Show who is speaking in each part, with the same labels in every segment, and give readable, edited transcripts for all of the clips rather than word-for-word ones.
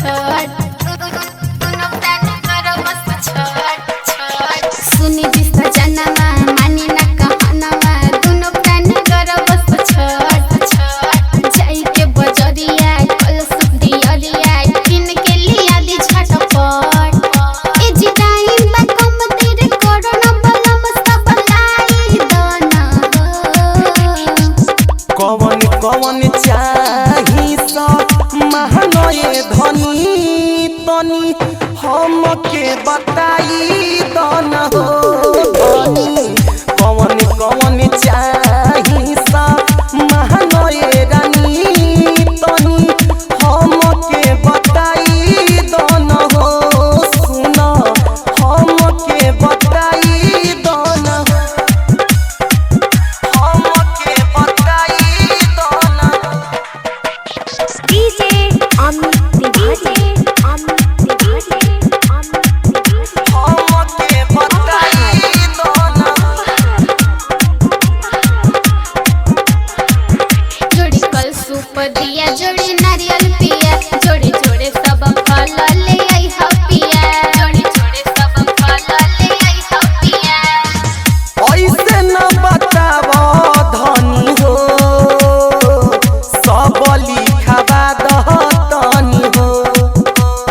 Speaker 1: छठ दोनों प्राणी करो बस छठ सुनी जिसका जन्मा मानी न कहनवा दोनों प्राणी करो बस छठ जाई के बजरिया कल सुख दियरिया किन के लिया दी झटपट ए जिदाइन बा कम तेरे कोरोना बलम सब लाई दोना
Speaker 2: कवन कवन चाही सब महनये धनी तनी हमके बताई दन हो धनी कवन कवन चाही सब महनये रानी तनी हमके बताई दन हो सुन हमके बताई दन हमके बताई दन
Speaker 3: डीजे अमित तिवारी
Speaker 2: हमके बताई दन
Speaker 1: जोड़ी कल सूप दिया जोड़ी नारियल पिया जोड़े जोड़े सब फल ले आई हा पिया जोड़े जोड़े सब फल ले आई हा पिया
Speaker 2: ऐसे न बताव धनी हो सब लिखवा दहतनी हो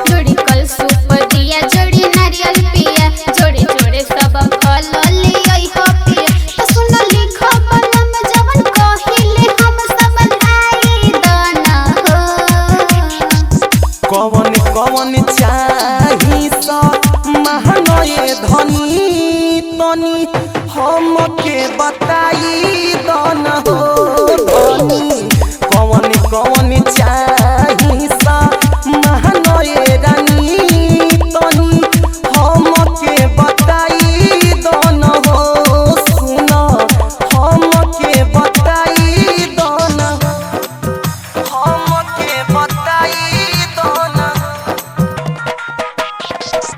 Speaker 1: जोड़ी कल सूप दिया जोड़ी नारियल पिया जोड़े जोड़े सब फल ले आई हा पिया तो सुन लिखो बलम जवन कहिले हम सब लाई दना हो
Speaker 2: कवन कवन चाही सब महनये धनी तनी हमके बताई दन हो धनी कवन कवन चाही सब महनये रानी तनी हमके बताई दन हो सुन हमके बताई दन हमके बताई दन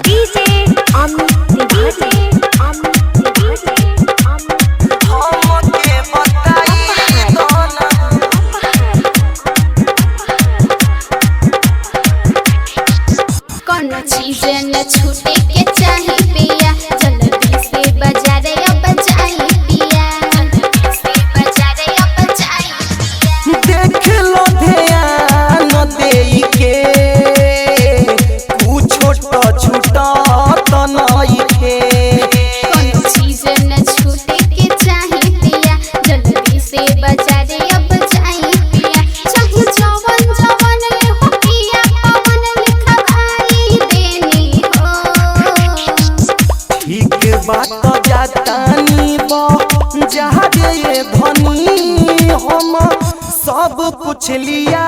Speaker 3: डीजे अमित तिवारी
Speaker 2: हमके बताई दन
Speaker 1: कोनो चीज न छूटे के चाही पिया जल्दी से बाजारे अब जाई पिया जल्दी से बाजारे अब जाई पिया
Speaker 2: देख लो ध्यान देई के कुछो तो छूटा तो नहीं के
Speaker 1: कोनो चीज न छूटे के चाही पिया जल्दी से बाजारे अब जाई पिया चाहे जवन जवन ले हो पिया पवन लिखवाई देनी हो
Speaker 2: ठीक बात जातानी बा जहाँ दे धनी हम सब कुछ लिया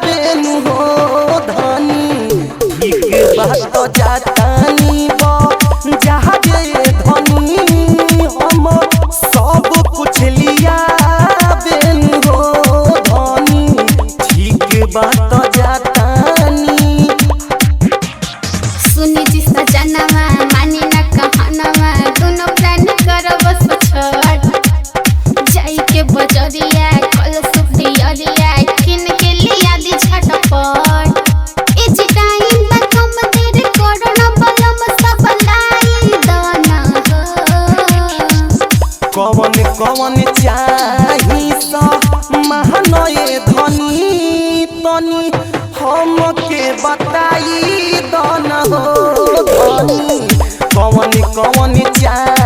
Speaker 2: बेनु हो धनी ठीक बात जातानी बा जहाँ दे धनी हम सब कुछ लिया बेनु हो धनी ठीक बात जातानी
Speaker 1: सुनी जिसका जन्मा मानी न कहनवा दोनों प्राणी करो बस छठ जाई के बजरिया कल सुख दियरिया किन के लिया दी झटपट ए जिदाइन बा कम तेरे कोरोना बलम सब लाई दना हो
Speaker 2: कवन कवन चाही सब महनये धनी तनी हमके बताई दन हो धनी कवन कवन चाही